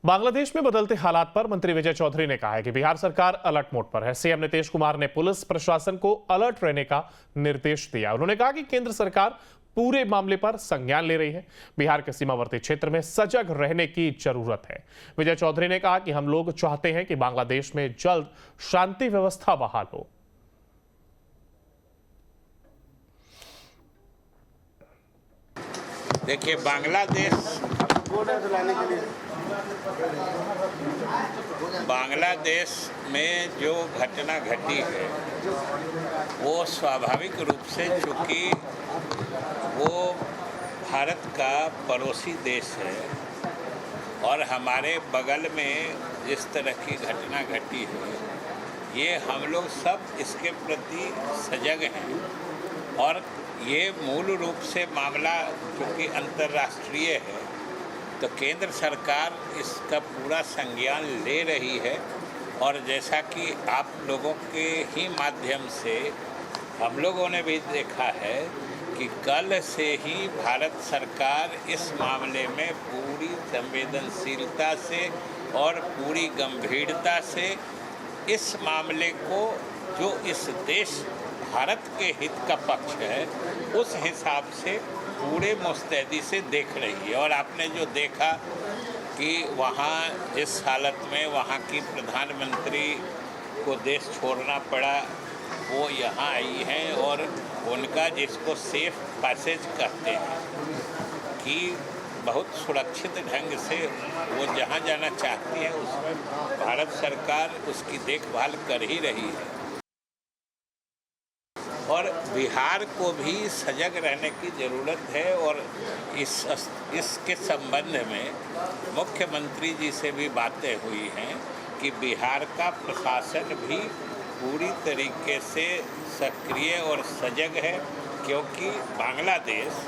बांग्लादेश में बदलते हालात पर मंत्री विजय चौधरी ने कहा है कि बिहार सरकार अलर्ट मोड पर है। सीएम नीतीश कुमार ने पुलिस प्रशासन को अलर्ट रहने का निर्देश दिया। उन्होंने कहा कि केंद्र सरकार पूरे मामले पर संज्ञान ले रही है। बिहार के सीमावर्ती क्षेत्र में सजग रहने की जरूरत है। विजय चौधरी ने कहा कि हम लोग चाहते हैं कि बांग्लादेश में जल्द शांति व्यवस्था बहाल हो। देखिए, बांग्लादेश में जो घटना घटी है वो स्वाभाविक रूप से, चूँकि वो भारत का पड़ोसी देश है और हमारे बगल में जिस तरह की घटना घटी है, ये हम लोग सब इसके प्रति सजग हैं। और ये मूल रूप से मामला क्योंकि अंतर्राष्ट्रीय है, तो केंद्र सरकार इसका पूरा संज्ञान ले रही है। और जैसा कि आप लोगों के ही माध्यम से हम लोगों ने भी देखा है कि कल से ही भारत सरकार इस मामले में पूरी संवेदनशीलता से और पूरी गंभीरता से इस मामले को, जो इस देश भारत के हित का पक्ष है, उस हिसाब से पूरे मुस्तैदी से देख रही है। और आपने जो देखा कि वहाँ जिस हालत में वहाँ की प्रधानमंत्री को देश छोड़ना पड़ा, वो यहाँ आई हैं और उनका, जिसको सेफ पैसेज कहते हैं, कि बहुत सुरक्षित ढंग से वो जहाँ जाना चाहती है उसमें भारत सरकार उसकी देखभाल कर ही रही है। और बिहार को भी सजग रहने की ज़रूरत है। और इसके संबंध में मुख्यमंत्री जी से भी बातें हुई हैं कि बिहार का प्रशासन भी पूरी तरीके से सक्रिय और सजग है, क्योंकि बांग्लादेश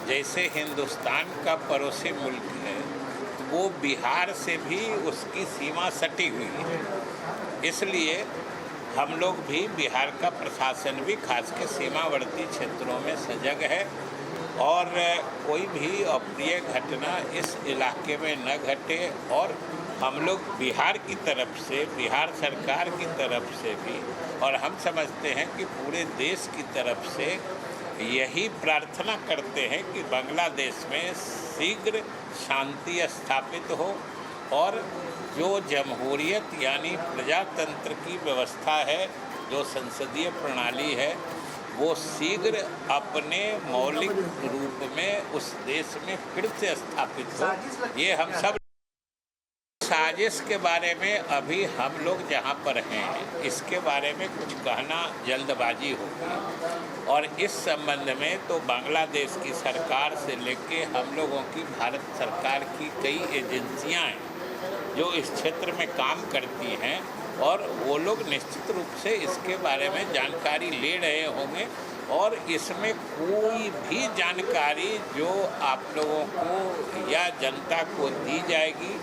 जैसे हिंदुस्तान का पड़ोसी मुल्क है, वो बिहार से भी उसकी सीमा सटी हुई है। इसलिए हम लोग भी, बिहार का प्रशासन भी खास के सीमावर्ती क्षेत्रों में सजग है और कोई भी अप्रिय घटना इस इलाके में न घटे। और हम लोग बिहार की तरफ से, बिहार सरकार की तरफ से भी, और हम समझते हैं कि पूरे देश की तरफ से यही प्रार्थना करते हैं कि बांग्लादेश में शीघ्र शांति स्थापित हो और जो जमहूरियत यानी प्रजातंत्र की व्यवस्था है, जो संसदीय प्रणाली है, वो शीघ्र अपने मौलिक रूप में उस देश में फिर से स्थापित हो। ये हम सब साजिश के बारे में अभी हम लोग जहाँ पर हैं, इसके बारे में कुछ कहना जल्दबाजी होगी। और इस संबंध में तो बांग्लादेश की सरकार से लेके हम लोगों की भारत सरकार की कई एजेंसियाँ हैं जो इस क्षेत्र में काम करती हैं, और वो लोग निश्चित रूप से इसके बारे में जानकारी ले रहे होंगे। और इसमें कोई भी जानकारी जो आप लोगों को या जनता को दी जाएगी,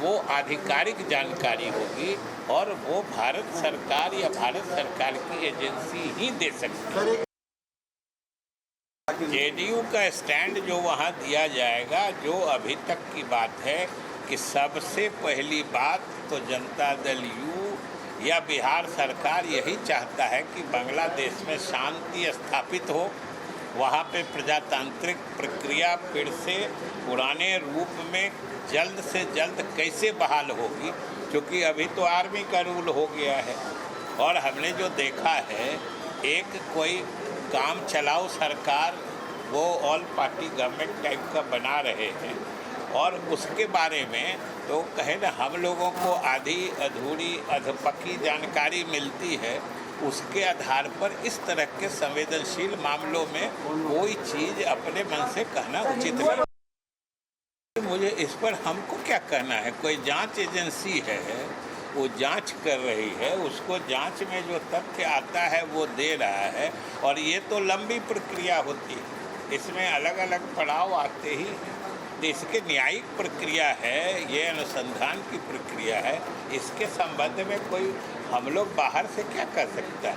वो आधिकारिक जानकारी होगी और वो भारत सरकार या भारत सरकार की एजेंसी ही दे सकती है। जेडीयू का स्टैंड जो वहाँ दिया जाएगा, जो अभी तक की बात है कि सबसे पहली बात तो जनता दल यू या बिहार सरकार यही चाहता है कि बांग्लादेश में शांति स्थापित हो, वहाँ पे प्रजातांत्रिक प्रक्रिया फिर से पुराने रूप में जल्द से जल्द कैसे बहाल होगी, क्योंकि अभी तो आर्मी का रूल हो गया है। और हमने जो देखा है, एक कोई काम चलाओ सरकार, वो ऑल पार्टी गवर्नमेंट टाइप का बना रहे हैं। और उसके बारे में तो कहे ना, हम लोगों को आधी अधूरी अधपकी जानकारी मिलती है, उसके आधार पर इस तरह के संवेदनशील मामलों में कोई चीज़ अपने मन से कहना उचित नहीं। मुझे इस पर हमको क्या कहना है, कोई जांच एजेंसी है, वो जांच कर रही है, उसको जांच में जो तथ्य आता है वो दे रहा है। और ये तो लंबी प्रक्रिया होती है, इसमें अलग अलग पड़ाव आते ही हैं। इसके न्यायिक प्रक्रिया है, ये अनुसंधान की प्रक्रिया है, इसके संबंध में कोई हम लोग बाहर से क्या कर सकता है।